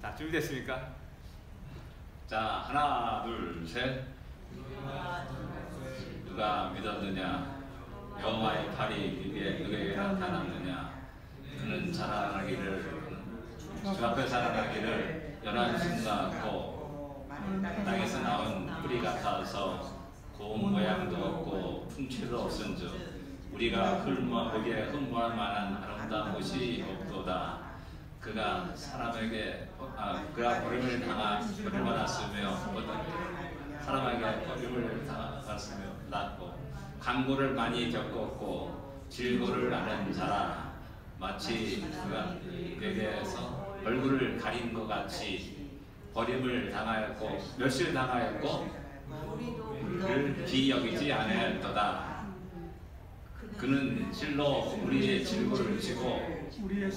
자, 준비됐습니까? 자, 하나, 둘, 셋. 누가 믿었느냐? 여호와의 팔이 누구에게 나타났느냐? 그는 자라나기를 주 앞에 자라나기를 연한 순과 같고 땅에서 나온 뿌리 같아서 고운 모양도 없고 풍채도 없은즉 우리가 보기에 흠모할 만한 아름다운 것이 없도다. 그가 사람에게 그가 버림을 받았으며 사람에게 버림을 당했으며 낳고 간고를 많이 겪었고 질고를 앓은 자라. 마치 그가 그에게서 얼굴을 가린 것 같이 버림을 당하였고 멸시를 당하였고 그를 기여기지 아니하였도다. 그는 실로 우리의 질고를 지고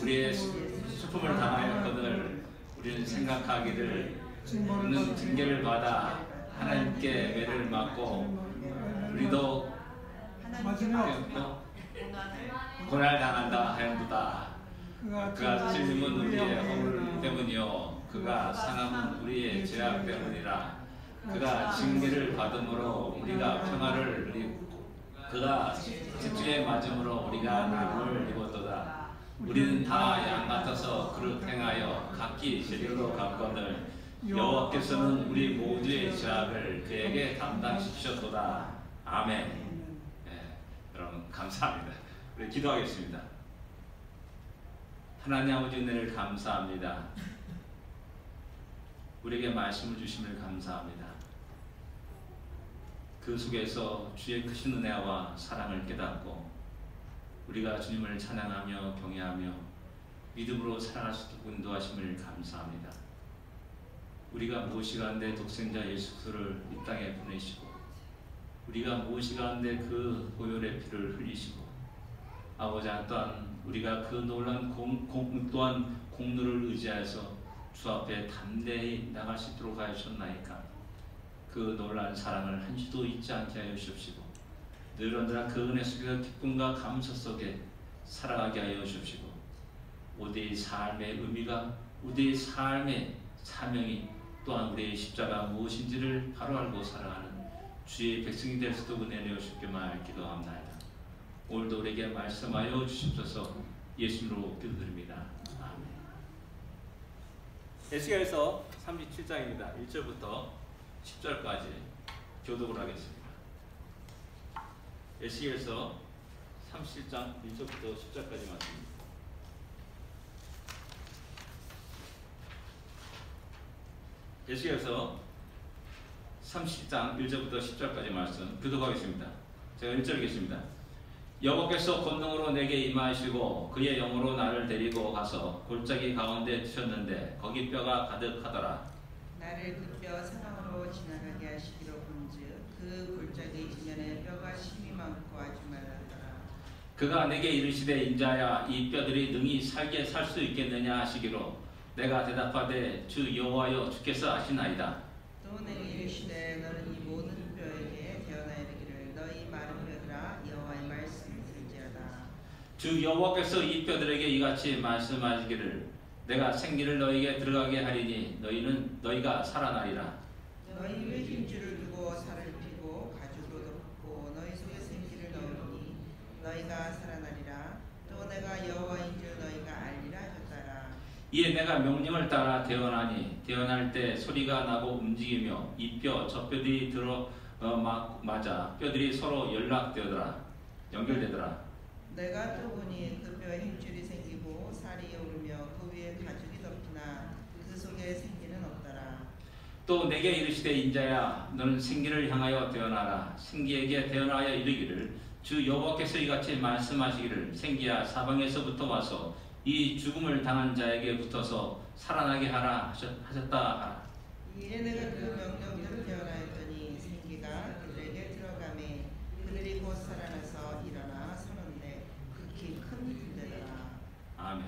우리의 슬픔을 당하였거늘 우리는 생각하기를 그는 징계를 받아 하나님께 매를 맞고 우리도 고난을 당한다 하였도다. 그가 찔림은 우리의 허물 때문이요 그가 상함은 우리의 죄악 때문이라. 그가 징계를 받음으로 우리가 평화를 누리고 그가 집주에 맞음으로 우리가 나음을 입었도다. 우리는 다 양 같아서 그릇 행하여 각기 제대로 갔거늘 여호와께서는 우리 모두의 죄악을 그에게 담당시키셨도다. 아멘. 네, 여러분 감사합니다. 우리 기도하겠습니다. 하나님 아버지 은혜를 감사합니다. 우리에게 말씀을 주심을 감사합니다. 그 속에서 주의 크신 은혜와 사랑을 깨닫고 우리가 주님을 찬양하며 경외하며 믿음으로 살아갈 수 있도록 인도하심을 감사합니다. 우리가 무엇이간데 독생자 예수 그리스도를 이 땅에 보내시고 우리가 무엇이간데 그 보혈의 피를 흘리시고 아버지 또한 우리가 그 놀라운 또한 공로를 의지하여서 주 앞에 담대히 나갈 수 있도록 하셨나이까. 그 놀라운 사랑을 한시도 잊지 않게 하여 주십시고 늘 언제나 그 은혜 속에서 기쁨과 감사 속에 살아가게 하여 주십시고 우리의 삶의 의미가 우리의 삶의 사명이 또한 우리의 십자가 무엇인지를 바로 알고 살아가는 주의 백성이 될 수도 은혜 내어 주시기만 기도합니다. 오늘도 우리에게 말씀하여 주십소서. 예수님으로 기도드립니다. 아멘. 에스겔서 37장입니다. 1절부터 10절까지 교독을 하겠습니다. 에스겔서 37장 1절부터 10절까지 말씀입니다. 에스겔서 30장 1절부터 10절까지 말씀 교독하겠습니다. 제가 1절 읽겠습니다. 여호와께서 권능으로 내게 임하시고 그의 영으로 나를 데리고 가서 골짜기 가운데 두셨는데 거기 뼈가 가득하더라. 나를 그 뼈 사방으로 지나가게 하시기로 본즉 그 골짜기 지면에 뼈가 심이 많고 아주 말랐더라. 그가 내게 이르시되 인자야 이 뼈들이 능히 살게 살 수 있겠느냐 하시기로 내가 대답하되 주 여호와여 주께서 아시나이다. 또 내게 이르시되 너는 이 모든 뼈에게 대언하여 이르기를 너희 마른 뼈들아 여호와의 말씀을 들지어다. 주 여호와께서 이 뼈들에게 이같이 말씀하시기를 내가 생기를 너희에게 들어가게 하리니 너희가 살아나리라. 너희 힘줄을 두고 살을 피고 가죽으로 덮고 너희 속에 생기를 넣으니 너희가 살아나리라. 또 내가 여호와인 줄 너희가 알리라 하셨더라. 이에 내가 명령을 따라 대언하니 대언할 때 소리가 나고 움직이며 이 뼈 저 뼈들이 맞아 뼈들이 서로 연결되더라. 내가 또 보니 그 뼈에 힘줄이 생기고 살이 오르며 그 위에 가죽이 덮이나 그 속에 생기는 없더라. 또 내게 이르시되 인자야 너는 생기를 향하여 대언하라. 생기에게 대언하여 이르기를 주 여호와께서 이같이 말씀하시기를 생기야 사방에서부터 와서 이 죽음을 당한 자에게 붙어서 살아나게 하라 하셨다. 이에 내가 그 명령대로 대언하였더니 생기가 그들에게 들어가매 그들이 곧 살아나서 일어나 서는데 극히 큰 군대더라. 아멘.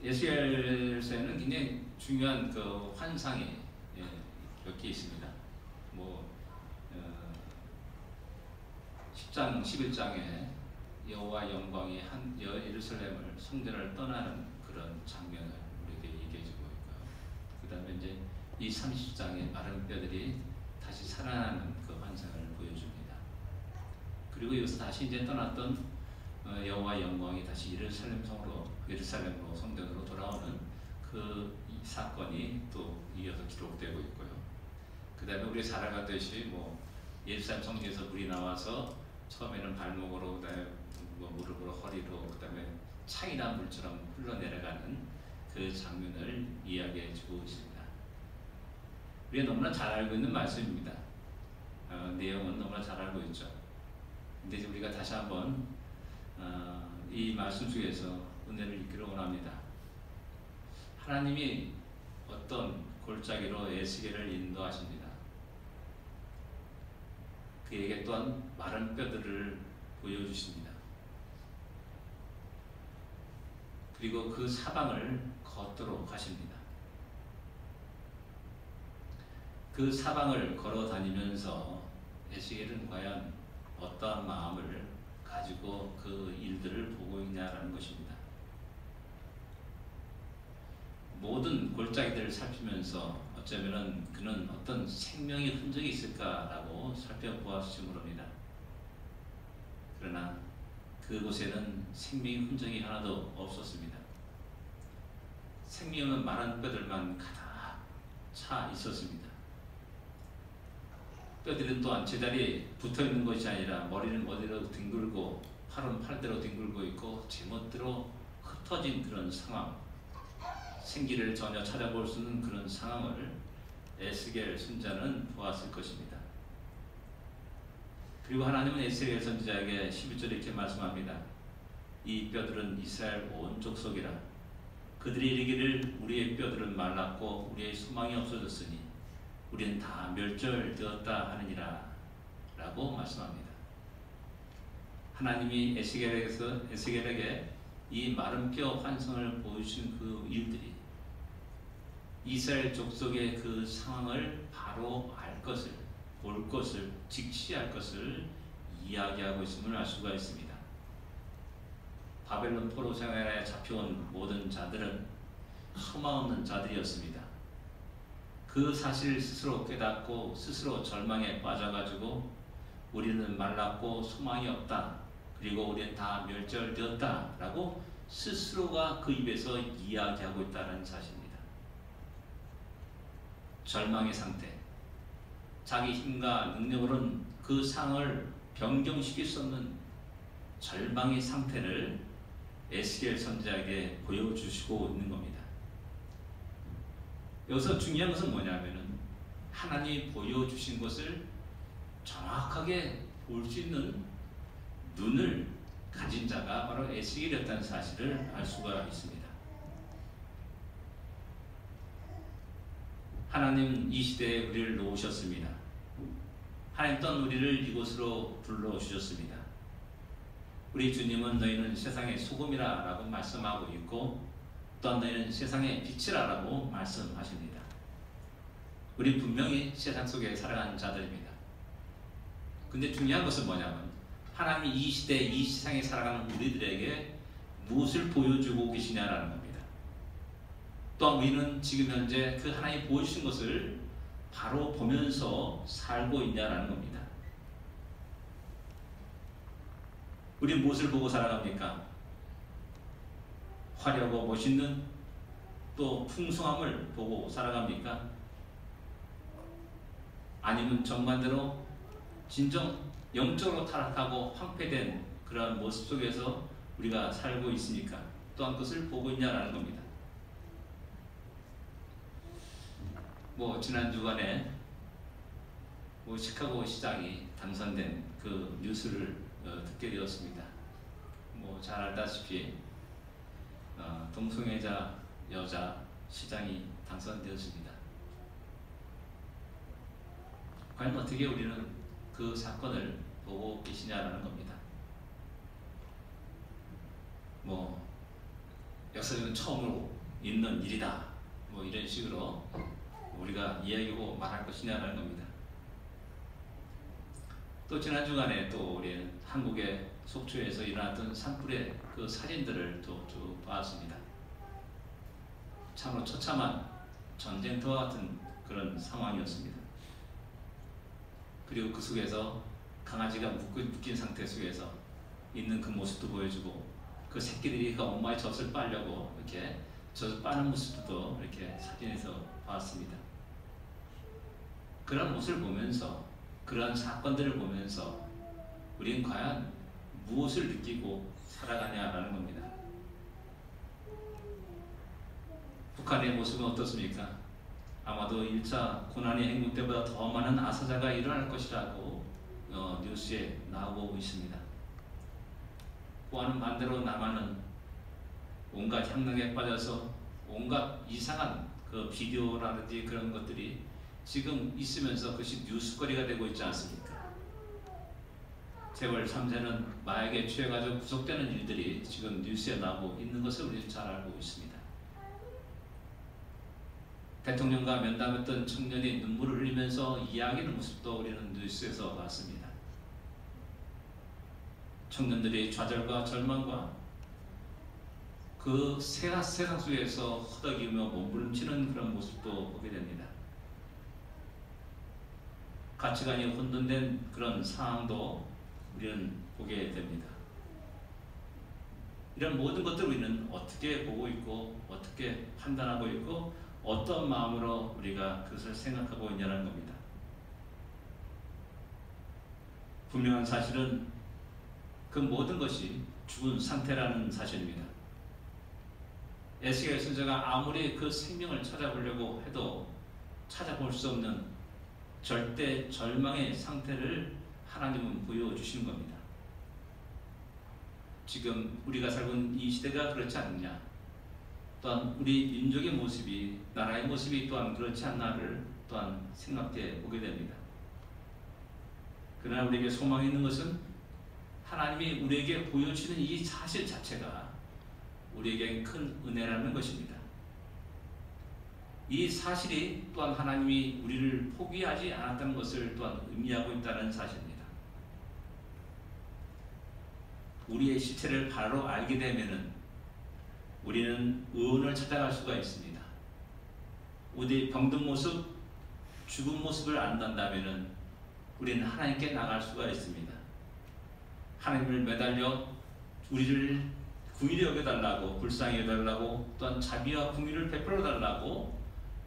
에스겔서에는 굉장히 중요한 그 환상이 몇 개 있습니다. 10장 11장에 여호와 영광이 한 예루살렘을 성전을 떠나는 그런 장면을 우리에게 얘기해주고 있고요. 그 다음에 이제 이 30장의 마른 뼈들이 다시 살아나는 그 환상을 보여줍니다. 그리고 여기서 다시 이제 떠났던 여호와 영광이 다시 예루살렘으로 성전으로 돌아오는 그 사건이 또 이어서 기록되고 있고요. 그 다음에 우리 잘 알았듯이 예루살렘 성전에서 물이 나와서 처음에는 발목으로, 그다음에 무릎으로, 허리로, 그다음에 차이나 물처럼 흘러내려가는 그 장면을 이야기해주고 있습니다. 우리가 너무나 잘 알고 있는 말씀입니다. 내용은 너무나 잘 알고 있죠. 근데 이제 우리가 다시 한번 이 말씀 속에서 은혜를 잊기를 원합니다. 하나님이 어떤 골짜기로 에스겔을 인도하십니다. 그에게 또한 마른 뼈들을 보여주십니다. 그리고 그 사방을 걷도록 하십니다. 그 사방을 걸어 다니면서 에스겔은 과연 어떠한 마음을 가지고 그 일들을 보고 있냐라는 것입니다. 모든 골짜기들을 살피면서 어쩌면은 그는 어떤 생명의 흔적이 있을까라고 살펴보았을지 모릅니다. 그러나 그곳에는 생명의 흔적이 하나도 없었습니다. 생명이 없는 마른 뼈들만 가득 차 있었습니다. 뼈들은 또한 제자리에 붙어있는 것이 아니라 머리는 머리로 뒹굴고 팔은 팔대로 뒹굴고 있고 제멋대로 흩어진 그런 상황, 생기를 전혀 찾아볼 수 없는 그런 상황을 에스겔 선지자는 보았을 것입니다. 그리고 하나님은 에스겔 선지자에게 11절에 이렇게 말씀합니다. 이 뼈들은 이스라엘 온 족속이라. 그들이 이르기를 우리의 뼈들은 말랐고 우리의 소망이 없어졌으니 우리는 다 멸절되었다 하느니라 라고 말씀합니다. 하나님이 에스겔에게 이 마른 뼈 환상을 보여주신 그 일들이 이스라엘 족속의 그 상황을 바로 알 것을, 볼 것을, 직시할 것을 이야기하고 있음을 알 수가 있습니다. 바벨론 포로 생활에 잡혀온 모든 자들은 소망 없는 자들이었습니다. 그 사실을 스스로 깨닫고 스스로 절망에 빠져가지고 우리는 말랐고 소망이 없다, 그리고 우리는 다 멸절되었다 라고 스스로가 그 입에서 이야기하고 있다는 사실입니다. 절망의 상태, 자기 힘과 능력으로는 그 상황을 변경시킬 수 없는 절망의 상태를 에스겔 선지자에게 보여주시고 있는 겁니다. 여기서 중요한 것은 뭐냐면은 하나님이 보여주신 것을 정확하게 볼 수 있는 눈을 가진 자가 바로 에스겔이었다는 사실을 알 수가 있습니다. 하나님 이 시대에 우리를 놓으셨습니다. 하나님 또한 우리를 이곳으로 불러주셨습니다. 우리 주님은 너희는 세상의 소금이라 라고 말씀하고 있고 또한 너희는 세상의 빛이라 라고 말씀하십니다. 우리 분명히 세상 속에 살아가는 자들입니다. 근데 중요한 것은 뭐냐면 하나님이 이 시대, 이 세상에 살아가는 우리들에게 무엇을 보여주고 계시냐라는 겁니다. 또한 우리는 지금 현재 그 하나님이 보여주신 것을 바로 보면서 살고 있냐라는 겁니다. 우리는 무엇을 보고 살아갑니까? 화려하고 멋있는 또 풍성함을 보고 살아갑니까? 아니면 정반대로 진정 영적으로 타락하고 황폐된 그런 모습 속에서 우리가 살고 있으니까 또한 그것을 보고 있냐라는 겁니다. 지난 주간에 시카고 시장이 당선된 그 뉴스를 듣게 되었습니다. 잘 알다시피 동성애자 여자 시장이 당선되었습니다. 과연 어떻게 우리는 그 사건을 보고 계시냐라는 겁니다. 역사적으로 처음으로 있는 일이다, 이런 식으로 우리가 이야기하고 말할 것이냐라는 겁니다. 또 지난 주간에 또 우리 한국의 속초에서 일어났던 산불의 그 사진들을 또 쭉 봤습니다. 참으로 처참한 전쟁터와 같은 그런 상황이었습니다. 그리고 그 속에서 강아지가 묶인 상태 속에서 있는 그 모습도 보여주고, 그 새끼들이 그 엄마의 젖을 빨려고 이렇게 젖을 빠는 모습도 이렇게 사진에서 봤습니다. 그런 모습을 보면서, 그런 사건들을 보면서 우리는 과연 무엇을 느끼고 살아가냐라는 겁니다. 북한의 모습은 어떻습니까? 아마도 1차 고난의 행군 때보다 더 많은 아사자가 일어날 것이라고 뉴스에 나오고 있습니다. 그와는 반대로 남한은 온갖 향락에 빠져서 온갖 이상한 그 비디오라든지 그런 것들이 지금 있으면서 그것이 뉴스거리가 되고 있지 않습니까? 재벌 3세는 마약에 취해가지고 구속되는 일들이 지금 뉴스에 나오고 있는 것을 우리는 잘 알고 있습니다. 대통령과 면담했던 청년이 눈물을 흘리면서 이야기하는 모습도 우리는 뉴스에서 봤습니다. 청년들이 좌절과 절망과 그 세상 속에서 허덕이며 몸부림치는 그런 모습도 보게 됩니다. 가치관이 혼돈된 그런 상황도 우리는 보게 됩니다. 이런 모든 것들을 우리는 어떻게 보고 있고, 어떻게 판단하고 있고, 어떤 마음으로 우리가 그것을 생각하고 있냐는 겁니다. 분명한 사실은 그 모든 것이 죽은 상태라는 사실입니다. 에스겔 선지자가 아무리 그 생명을 찾아보려고 해도 찾아볼 수 없는 절대 절망의 상태를 하나님은 보여주시는 겁니다. 지금 우리가 살고 있는 이 시대가 그렇지 않느냐, 또한 우리 민족의 모습이, 나라의 모습이 또한 그렇지 않나를 또한 생각해 보게 됩니다. 그러나 우리에게 소망이 있는 것은 하나님이 우리에게 보여주시는 이 사실 자체가 우리에게 큰 은혜라는 것입니다. 이 사실이 또한 하나님이 우리를 포기하지 않았다는 것을 또한 의미하고 있다는 사실입니다. 우리의 실체를 바로 알게 되면은 우리는 의원을 찾아갈 수가 있습니다. 우리의 병든 모습, 죽은 모습을 안다면은 우리는 하나님께 나갈 수가 있습니다. 하나님을 매달려 우리를 긍휼히 여겨달라고, 불쌍히 여겨달라고, 또한 자비와 긍휼을 베풀어 달라고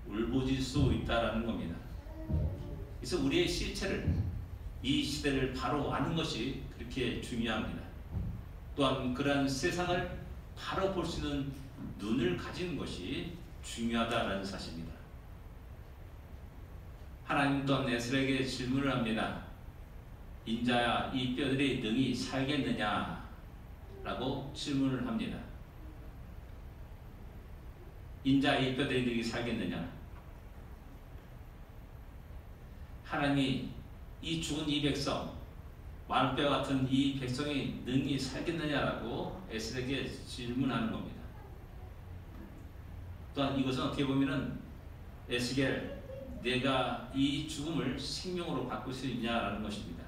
울부짖을 수 있다라는 겁니다. 그래서 우리의 실체를, 이 시대를 바로 아는 것이 그렇게 중요합니다. 또한 그러한 세상을 바로 볼 수 있는 눈을 가지는 것이 중요하다라는 사실입니다. 하나님 또한 에스겔에게 질문을 합니다. 인자야, 이 뼈들이 능히 살겠느냐? 라고 질문을 합니다. 인자, 이 뼈들이 능히 살겠느냐? 하나님이 이 죽은 이 백성, 말뼈 같은 이 백성이 능히 살겠느냐라고 에스겔에게 질문하는 겁니다. 또한 이것은 어떻게 보면은 에스겔, 내가 이 죽음을 생명으로 바꿀 수 있냐라는 것입니다.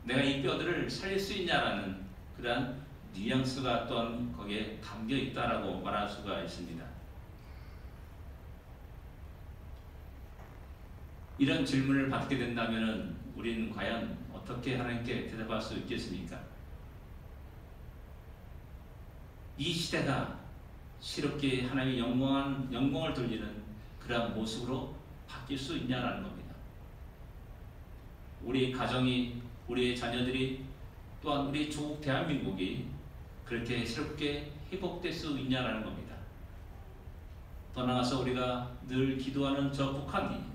내가 이 뼈들을 살릴 수 있냐라는 그러한 뉘앙스가 또한 거기에 담겨 있다라고 말할 수가 있습니다. 이런 질문을 받게 된다면 우리는 과연 어떻게 하나님께 대답할 수 있겠습니까? 이 시대가 새롭게 하나님의 영광을 돌리는 그러한 모습으로 바뀔 수 있냐라는 겁니다. 우리 가정이, 우리의 자녀들이, 또한 우리 조국 대한민국이 그렇게 새롭게 회복될 수 있냐라는 겁니다. 더 나아가서 우리가 늘 기도하는 저 북한이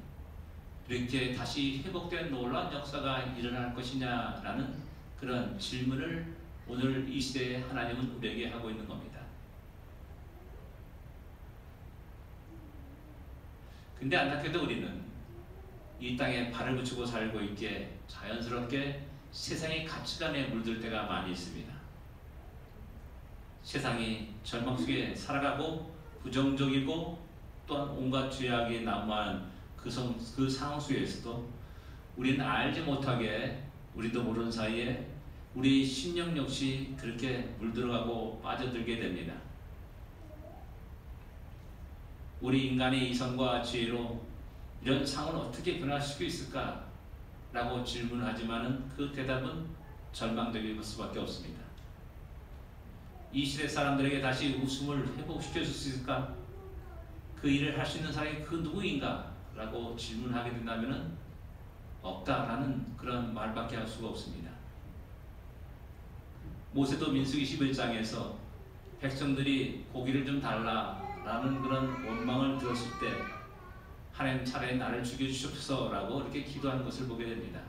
이렇게 다시 회복된 놀라운 역사가 일어날 것이냐라는 그런 질문을 오늘 이 시대에 하나님은 우리에게 하고 있는 겁니다. 근데 안타깝게도 우리는 이 땅에 발을 붙이고 살고 있기에 자연스럽게 세상의 가치관에 물들 때가 많이 있습니다. 세상이 절망 속에 살아가고 부정적이고 또한 온갖 죄악이 난무하는 그 상황 속에서도 우리는 알지 못하게 우리도 모르는 사이에 우리 심령 역시 그렇게 물들어가고 빠져들게 됩니다. 우리 인간의 이성과 지혜로 이런 상황을 어떻게 변화시킬 수 있을까? 라고 질문하지만은 그 대답은 절망적일 수밖에 없습니다. 이 시대 사람들에게 다시 웃음을 회복시켜 줄 수 있을까? 그 일을 할 수 있는 사람이 그 누구인가? 라고 질문하게 된다면은 없다라는 그런 말밖에 할 수가 없습니다. 모세도 민수기 11장에서 백성들이 고기를 좀 달라라는 그런 원망을 들었을 때 하나님 차라리 나를 죽여주십시오라고 이렇게 기도하는 것을 보게 됩니다.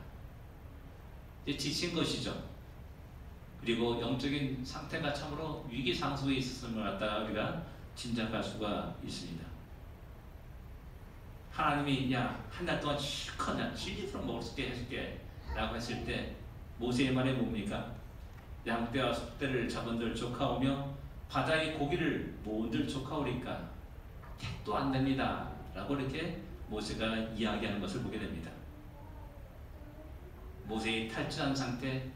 이제 지친 것이죠. 그리고 영적인 상태가 참으로 위기상속에 있었음을 갖다가 우리가 짐작할 수가 있습니다. 하나님이 야, 한 달 동안 실컷 질리도록 먹을 수 있게 해줄게 라고 했을 때 모세의 말이 뭡니까? 양떼와 숫대를 잡은들 조카오며 바다의 고기를 모은들 조카오리까 택도 안 됩니다 라고 이렇게 모세가 이야기하는 것을 보게 됩니다. 모세의 탈진한 상태,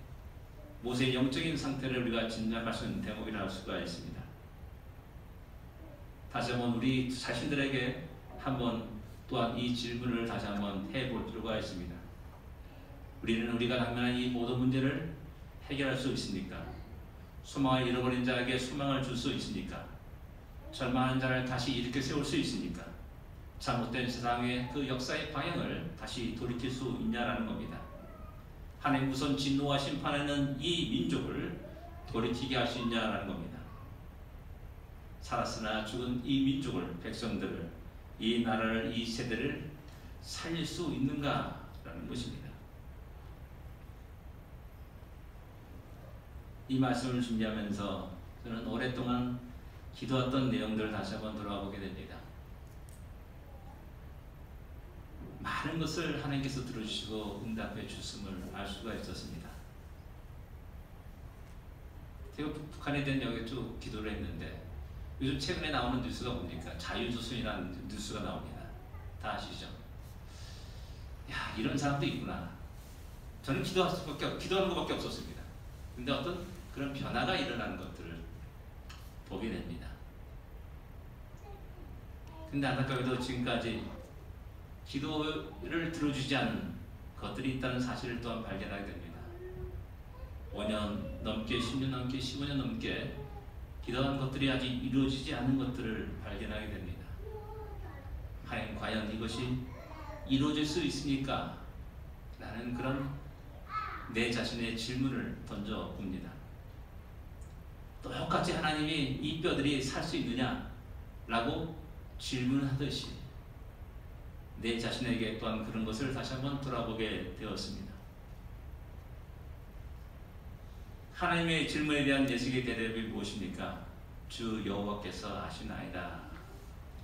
모세의 영적인 상태를 우리가 짐작할 수 있는 대목이라 할 수가 있습니다. 다시 한번 우리 자신들에게 한번 또한 이 질문을 다시 한번 해볼 필요가 있습니다. 우리는 우리가 당면한 이 모든 문제를 해결할 수 있습니까? 소망을 잃어버린 자에게 소망을 줄 수 있습니까? 절망하는 자를 다시 일으켜 세울 수 있습니까? 잘못된 세상의 그 역사의 방향을 다시 돌이킬 수 있냐라는 겁니다. 하나님 우선 진노와 심판하는 이 민족을 돌이키게 할 수 있냐라는 겁니다. 살았으나 죽은 이 민족을, 백성들을, 이 나라를, 이 세대를 살릴 수 있는가라는 것입니다. 이 말씀을 준비하면서 저는 오랫동안 기도했던 내용들을 다시 한번 돌아와 보게 됩니다. 많은 것을 하나님께서 들어주시고 응답해 주심을 알 수가 있었습니다. 제가 북한에 대한 여기 쭉 기도를 했는데 요즘 최근에 나오는 뉴스가 뭡니까? 자유조선이라는 뉴스가 나옵니다. 다 아시죠? 야, 이런 사람도 있구나. 저는 기도하는 것밖에 없었습니다. 근데 어떤 그런 변화가 일어나는 것들을 보게 됩니다. 근데 안타깝게도 지금까지 기도를 들어주지 않은 것들이 있다는 사실을 또한 발견하게 됩니다. 5년 넘게, 10년 넘게, 15년 넘게 기도한 것들이 아직 이루어지지 않은 것들을 발견하게 됩니다. 하나님, 과연 이것이 이루어질 수 있습니까? 라는 그런 내 자신의 질문을 던져 봅니다. 똑같이 하나님이 이 뼈들이 살 수 있느냐? 라고 질문하듯이 내 자신에게 또한 그런 것을 다시 한번 돌아보게 되었습니다. 하나님의 질문에 대한 예식의 대답이 무엇입니까? 주 여호와께서 아시나이다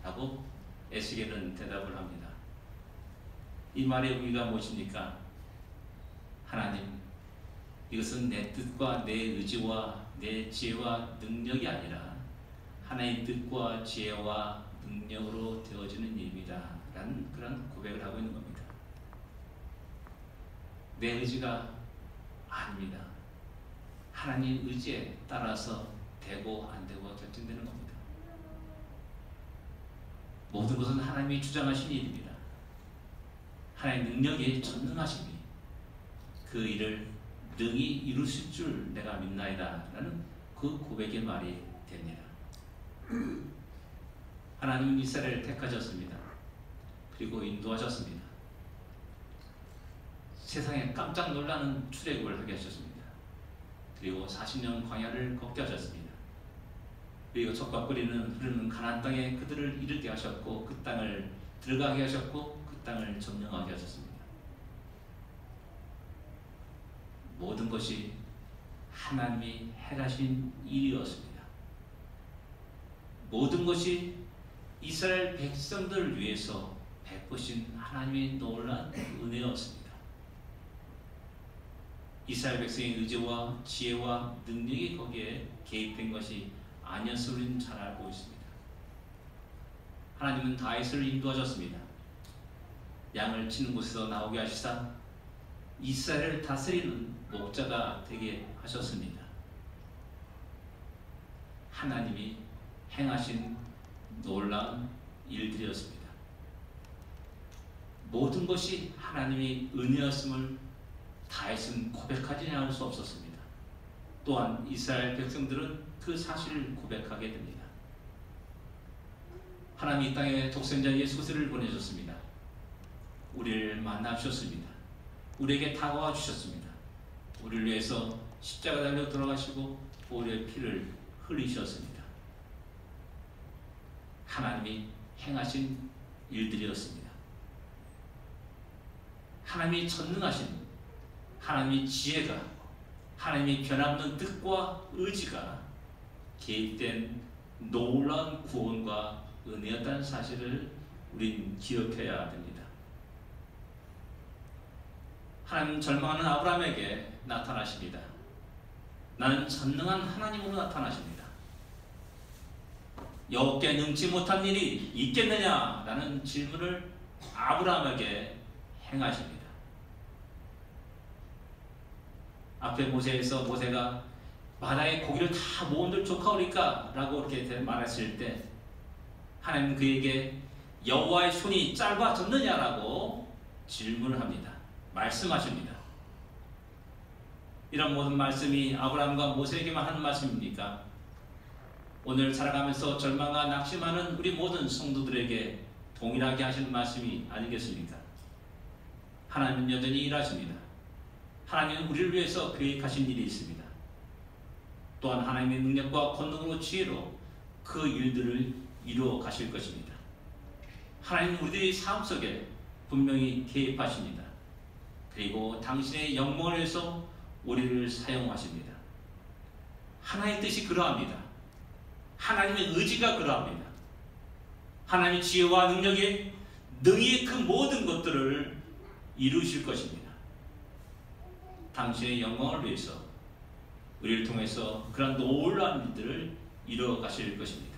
라고 에스겔은 대답을 합니다. 이 말의 의미가 무엇입니까? 하나님, 이것은 내 뜻과 내 의지와 내 지혜와 능력이 아니라 하나님의 뜻과 지혜와 능력으로 되어지는 일입니다 라는 그런 고백을 하고 있는 겁니다. 내 의지가 아닙니다. 하나님 의지에 따라서 되고 안 되고가 결정되는 겁니다. 모든 것은 하나님이 주장하신 일입니다. 하나님의 능력이 전능하심이 그 일을 능히 이루실 줄 내가 믿나이다 라는 그 고백의 말이 됩니다. 하나님은 이스라엘을 택하셨습니다. 그리고 인도하셨습니다. 세상에 깜짝 놀라는 출애굽을 하게 하셨습니다. 그리고 40년 광야를 걷게 하셨습니다. 그리고 젖과 꿀이 흐르는 가나안 땅에 그들을 이르게 하셨고 그 땅을 들어가게 하셨고 그 땅을 점령하게 하셨습니다. 모든 것이 하나님이 행하신 일이었습니다. 모든 것이 이스라엘 백성들을 위해서 베푸신 하나님의 놀라운 은혜였습니다. 이스라엘 백성의 의지와 지혜와 능력이 거기에 개입된 것이 아니었음을 우리는 잘 알고 있습니다. 하나님은 다윗을 인도하셨습니다. 양을 치는 곳에서 나오게 하시사 이스라엘을 다스리는 목자가 되게 하셨습니다. 하나님이 행하신 놀라운 일들이었습니다. 모든 것이 하나님의 은혜였음을 다했음 고백하지 않을 수 없었습니다. 또한 이스라엘 백성들은 그 사실을 고백하게 됩니다. 하나님이 이 땅에 독생자 예수를 보내셨습니다. 우리를 만나주셨습니다. 우리에게 다가와 주셨습니다. 우리를 위해서 십자가 달려 돌아가시고 보혈의 피를 흘리셨습니다. 하나님이 행하신 일들이었습니다. 하나님이 전능하신, 하나님의 지혜가, 하나님의 변함없는 뜻과 의지가 개입된 놀라운 구원과 은혜였다는 사실을 우린 기억해야 됩니다. 하나님 절망하는 아브라함에게 나타나십니다. 나는 전능한 하나님으로 나타나십니다. 여호와께 능치 못한 일이 있겠느냐? 라는 질문을 아브라함에게 행하십니다. 앞에 모세에서 모세가 바다의 고기를 다 모은들 족하오리까? 라고 이렇게 말했을 때 하나님은 그에게 여호와의 손이 짧아졌느냐라고 질문을 합니다. 말씀하십니다. 이런 모든 말씀이 아브라함과 모세에게만 하는 말씀입니까? 오늘 살아가면서 절망과 낙심하는 우리 모든 성도들에게 동일하게 하시는 말씀이 아니겠습니까? 하나님은 여전히 일하십니다. 하나님은 우리를 위해서 계획하신 일이 있습니다. 또한 하나님의 능력과 권능으로 지혜로 그 일들을 이루어 가실 것입니다. 하나님은 우리들의 삶 속에 분명히 개입하십니다. 그리고 당신의 영광을 위해서 우리를 사용하십니다. 하나님의 뜻이 그러합니다. 하나님의 의지가 그러합니다. 하나님의 지혜와 능력이 능히 그 모든 것들을 이루실 것입니다. 당신의 영광을 위해서 우리를 통해서 그런 놀라운 일들을 이루어 가실 것입니다.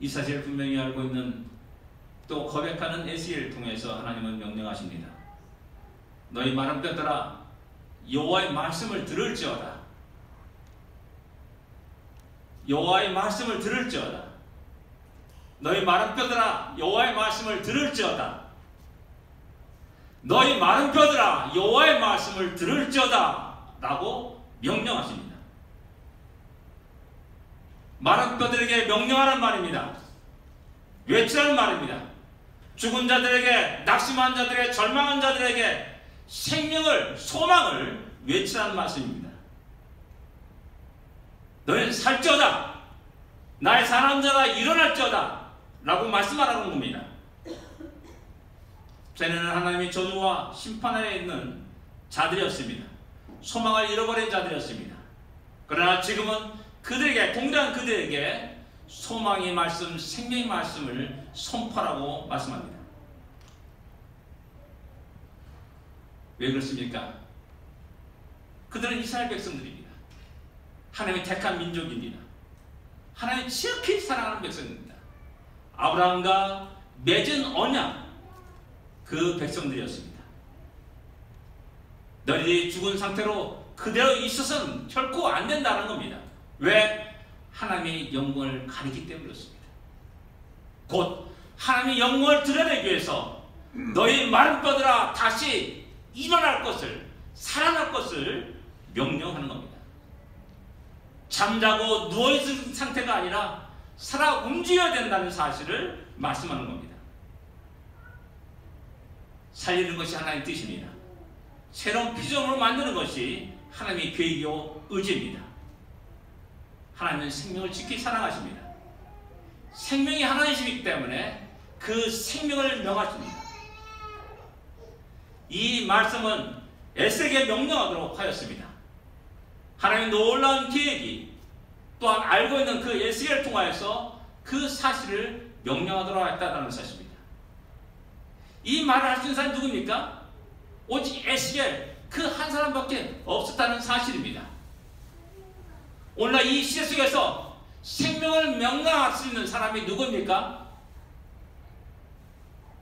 이 사실을 분명히 알고 있는 또 고백하는 에스겔을 통해서 하나님은 명령하십니다. 너희 마른 뼈들아 여호와의 말씀을 들을지어다. 여호와의 말씀을 들을지어다. 너희 마른 뼈들아 여호와의 말씀을 들을지어다. 너희 마른 뼈들아 여호와의 말씀을 들을지어다 라고 명령하십니다. 마른 뼈들에게 명령하는 말입니다. 외치라는 말입니다. 죽은 자들에게, 낙심한 자들에게, 절망한 자들에게 생명을, 소망을 외치라는 말씀입니다. 너희는 살지어다. 나의 사랑하는 자가 일어날지어다 라고 말씀하라는 겁니다. 전에는 하나님의 저주와 심판 아래 있는 자들이었습니다. 소망을 잃어버린 자들이었습니다. 그러나 지금은 그들에게, 동일한 그들에게 소망의 말씀, 생명의 말씀을 선포하라고 말씀합니다. 왜 그렇습니까? 그들은 이스라엘 백성들입니다. 하나님의 택한 민족입니다. 하나님의 지극히 사랑하는 백성입니다. 아브라함과 맺은 언약, 그 백성들이었습니다. 너희들이 죽은 상태로 그대로 있어서는 결코 안 된다는 겁니다. 왜? 하나님의 영광을 가리기 때문이었습니다. 곧 하나님의 영광을 드러내기 위해서 너희 마른 뼈들아 다시 일어날 것을, 살아날 것을 명령하는 겁니다. 잠자고 누워있는 상태가 아니라 살아 움직여야 된다는 사실을 말씀하는 겁니다. 살리는 것이 하나님의 뜻입니다. 새로운 비전으로 만드는 것이 하나님의 계획이요 의지입니다. 하나님은 생명을 지키 사랑하십니다. 생명이 하나이시기 때문에 그 생명을 명하십니다. 이 말씀은 에스겔에게 명령하도록 하였습니다. 하나님의 놀라운 계획이 또한 알고 있는 그 에스겔을 통하여서 그 사실을 명령하도록 했다는 사실입니다. 이 말을 할 수 있는 사람이 누굽니까? 오직 에스겔 그 한 사람밖에 없었다는 사실입니다. 오늘날 이 시대 속에서 생명을 명령할 수 있는 사람이 누굽니까?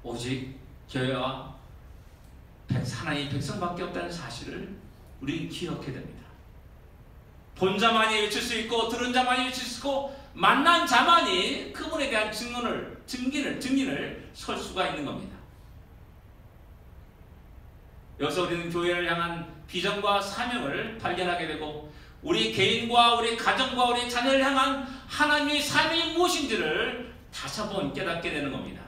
오직 교회와 하나님의 백성밖에 없다는 사실을 우리는 기억해야 됩니다. 본 자만이 외칠 수 있고 들은 자만이 외칠 수 있고 만난 자만이 그분에 대한 증인을 설 수가 있는 겁니다. 여기서 우리는 교회를 향한 비전과 사명을 발견하게 되고 우리 개인과 우리 가정과 우리 자녀를 향한 하나님의 사명이 무엇인지를 다시 한번 깨닫게 되는 겁니다.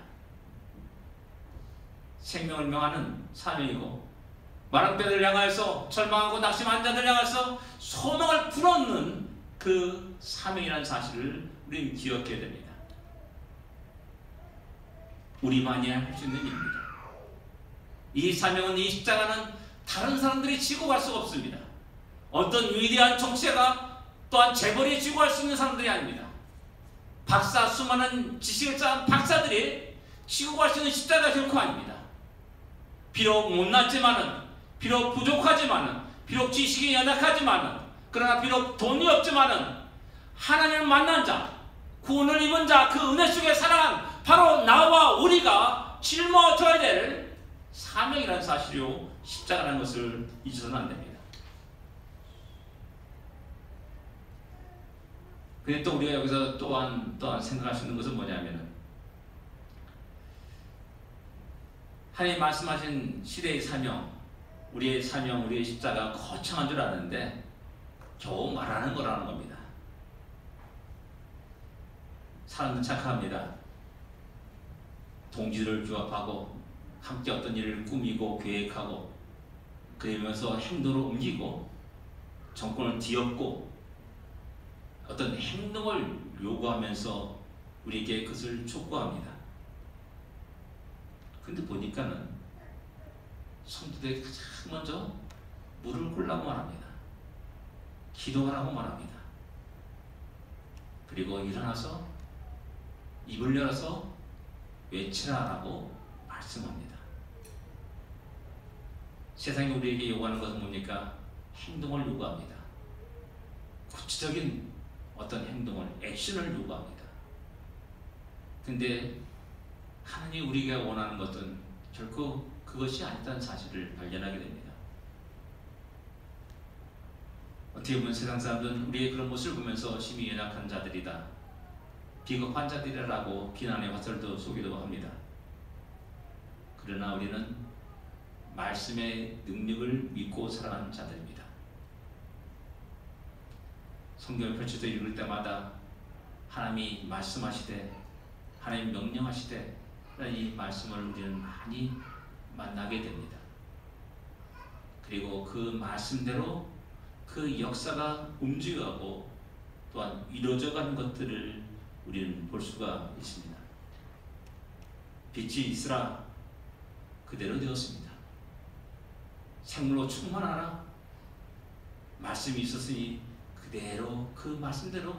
생명을 명하는 사명이고 마른 뼈들을 향하여서 절망하고 낙심한 자들을 향해서 소망을 불어넣는 그 사명이라는 사실을 우리는 기억해야 됩니다. 우리만이 할 수 있는 일입니다. 이 사명은, 이 십자가는 다른 사람들이 지고 갈 수가 없습니다. 어떤 위대한 정치가 또한 재벌이 지고 갈 수 있는 사람들이 아닙니다. 수많은 지식을 쌓은 박사들이 지고 갈 수 있는 십자가 결코 아닙니다. 비록 못났지만은, 비록 부족하지만은, 비록 지식이 연약하지만은, 그러나 비록 돈이 없지만은 하나님을 만난 자, 구원을 입은 자, 그 은혜 속에 살아간 바로 나와 우리가 짊어져야 될 사명이라는 사실이요, 십자가라는 것을 잊어서는 안 됩니다. 근데 또 우리가 여기서 또한 생각할 수 있는 것은 뭐냐면은, 하나님 말씀하신 시대의 사명, 우리의 사명, 우리의 십자가 거창한 줄 아는데 겨우 말하는 거라는 겁니다. 사람은 착합니다. 동지를 규합하고 함께 어떤 일을 꾸미고 계획하고 그러면서 행동으로 옮기고 정권을 뒤엎고 어떤 행동을 요구하면서 우리에게 그것을 촉구합니다. 근데 보니까는 성도들이 가장 먼저 물을 꼴라고 말합니다. 기도하라고 말합니다. 그리고 일어나서 입을 열어서 외치라라고 말씀합니다. 세상이 우리에게 요구하는 것은 뭡니까? 행동을 요구합니다. 구체적인 어떤 행동을, 액션을 요구합니다. 근데 하나님이 우리가 원하는 것은 결코 그것이 아니다는 사실을 발견하게 됩니다. 어떻게 보면 세상 사람들은 우리의 그런 모습을 보면서 심히 연약한 자들이다, 비겁한 자들이라고 비난의 화살도 쏘기도 합니다. 그러나 우리는 말씀의 능력을 믿고 살아가는 자들입니다. 성경을 펼쳐서 읽을 때마다 하나님이 말씀하시되, 하나님 명령하시되 이 말씀을 우리는 많이 만나게 됩니다. 그리고 그 말씀대로 그 역사가 움직여가고 또한 이루어져가는 것들을 우리는 볼 수가 있습니다. 빛이 있으라 그대로 되었습니다. 생물로 충만하라 말씀이 있었으니 그대로 그 말씀대로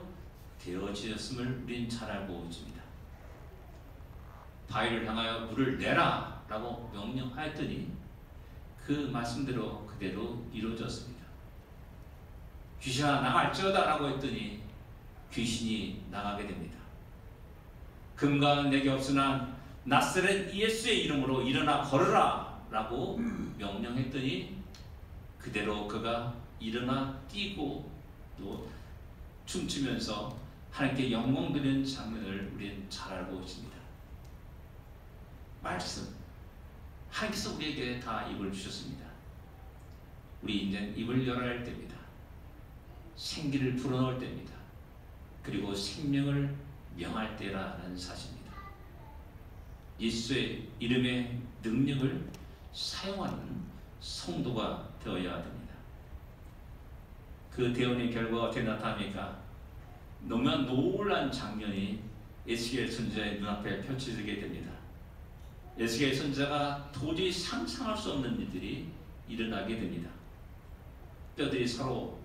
되어지었음을 우리는 잘 알고 있습니다. 바위를 향하여 물을 내라 라고 명령하였더니 그 말씀대로 그대로 이루어졌습니다. 귀신아 나갈지어다 라고 했더니 귀신이 나가게 됩니다. 금과 내게 없으나 나사렛 예수의 이름으로 일어나 걸으라 라고 명령했더니 그대로 그가 일어나 뛰고 또 춤추면서 하나님께 영광 드리는 장면을 우리는 잘 알고 있습니다. 말씀, 하나님께서 우리에게 다 입을 주셨습니다. 우리 이제 입을 열어야 할 때입니다. 생기를 불어넣을 때입니다. 그리고 생명을 명할 때라는 사실입니다. 예수의 이름의 능력을 사용하는 성도가 되어야 됩니다. 그 대언의 결과가 어떻게 나타납니까? 너무나 놀란 장면이 에스겔 선지자의 눈앞에 펼쳐지게 됩니다. 에스겔 선지자가 도저히 상상할 수 없는 일들이 일어나게 됩니다. 뼈들이 서로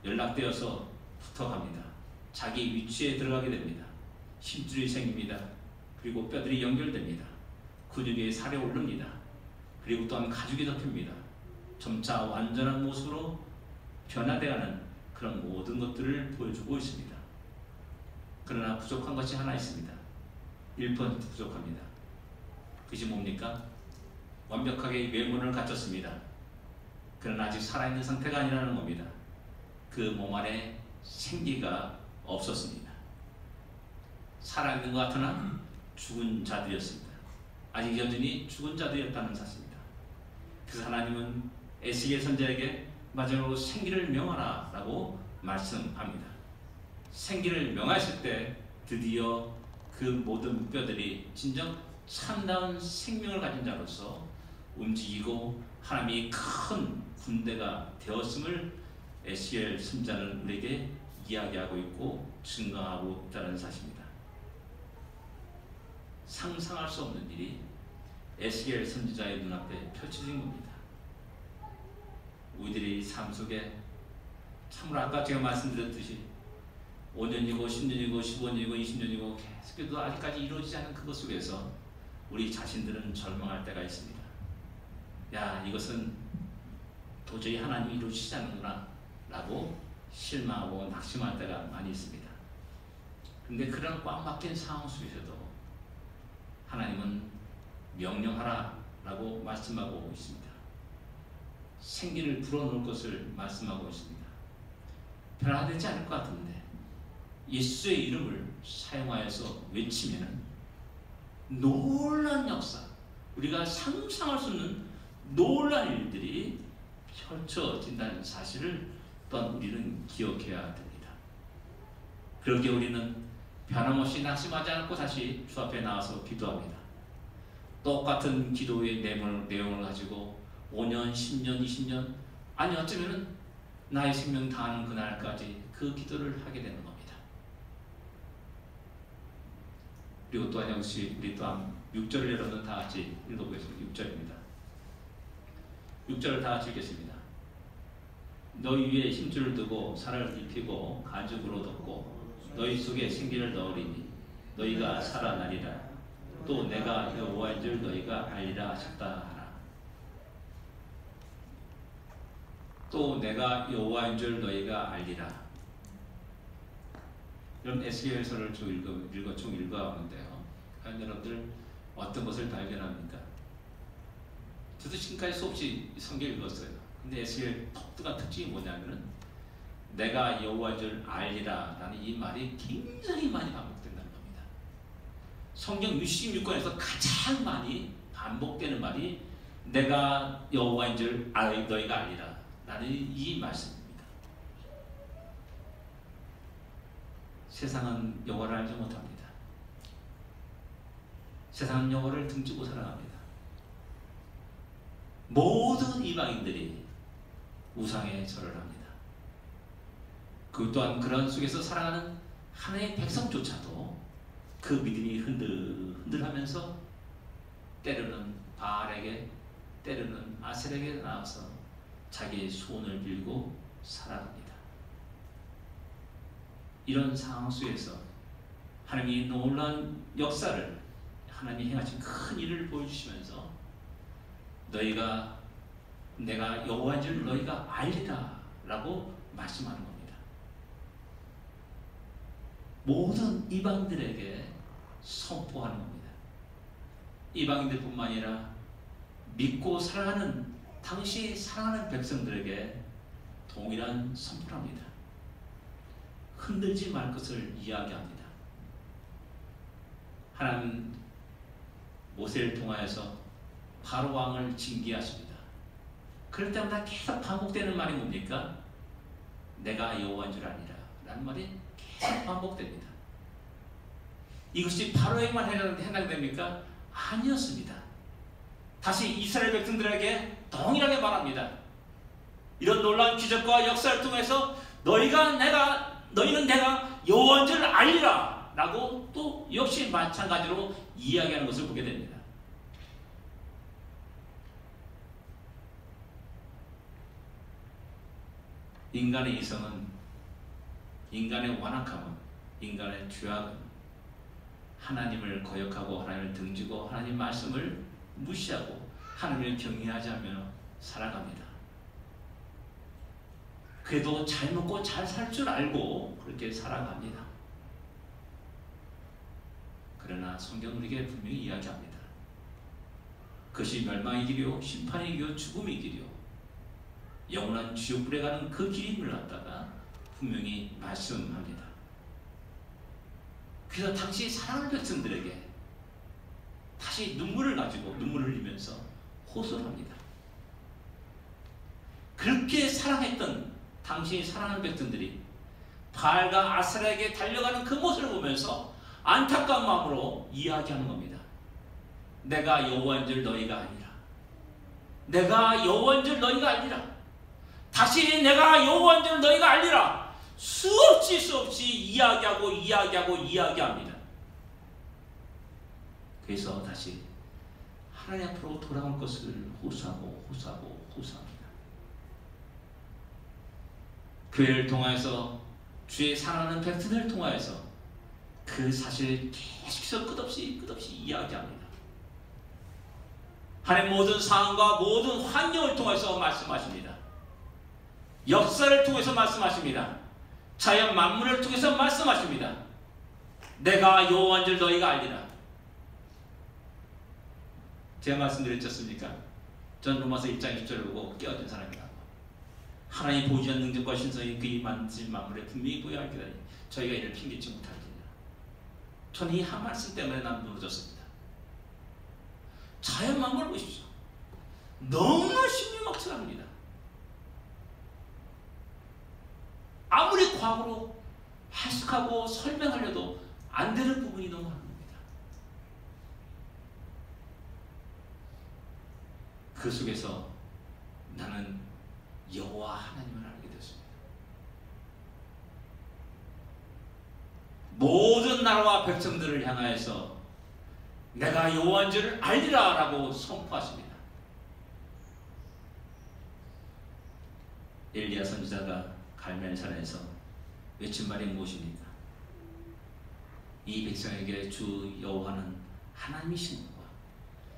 연락되어서 붙어갑니다. 자기 위치에 들어가게 됩니다. 힘줄이 생깁니다. 그리고 뼈들이 연결됩니다. 근육이 살에 오릅니다. 그리고 또한 가죽이 덮입니다. 점차 완전한 모습으로 변화되어가는 그런 모든 것들을 보여주고 있습니다. 그러나 부족한 것이 하나 있습니다. 1% 부족합니다. 그것이 뭡니까? 완벽하게 외모를 갖췄습니다. 그러나 아직 살아있는 상태가 아니라는 겁니다. 그 몸 안에 생기가 없었습니다. 살아있는 것 같으나 죽은 자들이었습니다. 아직 여전히 죽은 자들이었다는 사실입니다. 그래서 하나님은 에스겔 선지자에게 마지막으로 생기를 명하라 라고 말씀합니다. 생기를 명하실 때 드디어 그 모든 뼈들이 진정 참다운 생명을 가진 자로서 움직이고 하나님이 큰 군대가 되었음을 에스겔 선지자는 우리에게 이야기하고 있고 증거하고 있다는 사실입니다. 상상할 수 없는 일이 에스겔 선지자의 눈앞에 펼쳐진 겁니다. 우리들이 삶 속에 참으로 아까 제가 말씀드렸듯이 5년이고 10년이고 15년이고 20년이고 계속해도 아직까지 이루어지지 않은 그것 속에서 우리 자신들은 절망할 때가 있습니다. 야, 이것은 도저히 하나님이 이루어지지 않는구나 라고 실망하고 낙심할 때가 많이 있습니다. 근데 그런 꽉 막힌 상황 속에서도 하나님은 명령하라 라고 말씀하고 있습니다. 생기를 불어넣을 것을 말씀하고 있습니다. 변화되지 않을 것 같은데 예수의 이름을 사용하여서 외치면 놀라운 역사, 우리가 상상할 수 없는 놀라운 일들이 펼쳐진다는 사실을 또한 우리는 기억해야 됩니다. 그러기에 우리는 변함없이 낙심하지 않고 다시 주 앞에 나와서 기도합니다. 똑같은 기도의 내용을 가지고 5년, 10년, 20년, 아니 어쩌면 나의 생명 다하는 그날까지 그 기도를 하게 되는 겁니다. 그리고 또한 역시 우리 또한 6절을 여러분 다 같이 읽어보겠습니다. 6절입니다. 6절을 다 같이 읽겠습니다. 너희 위에 힘줄을 두고 살을 입히고 가죽으로 덮고 너희 속에 생기를 넣으리니 너희가 살아나리라. 또 내가 여호와인 줄 너희가 알리라 하셨다 하라. 또 내가 여호와인 줄 너희가 알리라. 이런 에스겔서를 쭉 읽어보는데요. 과연 여러분들 어떤 것을 발견합니까? 저도 지금까지 수없이 성경 읽었어요. 근데 에스겔 독특한 특징이 뭐냐면은 내가 여호와인 줄 알리라 라는 이 말이 굉장히 많이 반복된다는 겁니다. 성경 66권에서 가장 많이 반복되는 말이 내가 여호와인 줄 너희가 알리라 라는 이 말씀입니다. 세상은 여호와를 알지 못합니다. 세상은 여호와를 등지고 살아갑니다. 모든 이방인들이 우상에 절을 합니다. 그 또한 그런 속에서 살아가는 하나님의 백성조차도 그 믿음이 흔들하면서 때로는 바알에게 때로는 아셀에게 나와서 자기의 소원을 빌고 살아갑니다. 이런 상황 속에서 하나님이 놀라운 역사를 하나님이 행하신 큰 일을 보여주시면서 너희가 내가 여호와인 줄 너희가 알리라 라고 말씀하는 겁니다. 모든 이방들에게 선포하는 겁니다. 이방인들뿐만 아니라 믿고 살아가는 당시 살아가는 백성들에게 동일한 선포랍니다. 흔들지 말 것을 이야기합니다. 하나님 모세를 통하여서 바로 왕을 징계하십니다. 그럴 때마다 계속 반복되는 말이 뭡니까? 내가 여호와인 줄 아니라 라는 말이 계속 반복됩니다. 이것이 바로에만 해당됩니까? 아니었습니다. 다시 이스라엘 백성들에게 동일하게 말합니다. 이런 놀라운 기적과 역사를 통해서 너희는 내가 여호와인 줄 알리라 라고 또 역시 마찬가지로 이야기하는 것을 보게 됩니다. 인간의 이성은, 인간의 완악함은, 인간의 죄악은 하나님을 거역하고 하나님을 등지고 하나님 말씀을 무시하고 하나님을 경외하지 않으며 살아갑니다. 그래도 잘 먹고 잘 살 줄 알고 그렇게 살아갑니다. 그러나 성경은 우리에게 분명히 이야기합니다. 그것이 멸망의 길이요 심판의 길이요 죽음의 길이요 영원한 지옥불에 가는 그 길임을 갖다가 분명히 말씀합니다. 그래서 당시 사랑하는 백성들에게 다시 눈물을 가지고 눈물을 흘리면서 호소를 합니다. 그렇게 사랑했던 당시 사랑하는 백성들이 바알과 아세라에게 달려가는 그 모습을 보면서 안타까운 마음으로 이야기하는 겁니다. 내가 여호와인 줄 너희가 아니라, 내가 여호와인 줄 너희가 알리라, 다시 내가 여호와인 줄 너희가 알리라. 수없이 이야기합니다. 그래서 다시 하나님 앞으로 돌아올 것을 호소합니다. 교회를 통해서 주의 사랑하는 백성들을 통하여서 그 사실을 계속해서 끝없이 이야기합니다. 하나님 모든 상황과 모든 환경을 통해서 말씀하십니다. 역사를 통해서 말씀하십니다. 자연 만물을 통해서 말씀하십니다. 내가 여호와인 줄 너희가 알리라. 제가 말씀드렸지 않습니까? 전 로마서 1장 1절을 보고 깨어진 사람이라고. 하나님 보이지 않는 능력과 신성이 그의 만드신 만물에 분명히 보여야 하기다니 저희가 이를 핑계치 못하리라. 저는 이 한 말씀 때문에 난 무너졌습니다. 자연 만물을 보십시오. 너무나 신비막천합니다. 아무리 과거로 해석하고 설명하려도 안 되는 부분이 너무 많습니다. 그 속에서 나는 여호와 하나님을 알게 됐습니다. 모든 나라와 백성들을 향하여서 내가 여호와인 줄을 알리라 라고 선포하십니다. 엘리야 선지자가 갈멜산에서 외친 말이 무엇입니까? 이 백성에게 주 여호와는 하나님이신 것과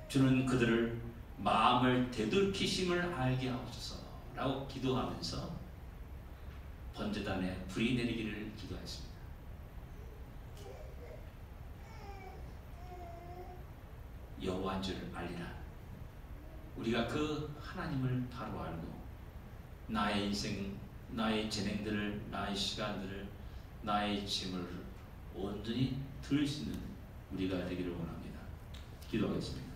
주는 그들을 마음을 되돌키심을 알게 하옵소서 라고 기도하면서 번제단에 불이 내리기를 기도했습니다. 여호와인 줄 알리라. 우리가 그 하나님을 바로 알고 나의 인생, 나의 재능들을, 나의 시간들을, 나의 짐을 온전히 들을 수 있는 우리가 되기를 원합니다. 기도하겠습니다.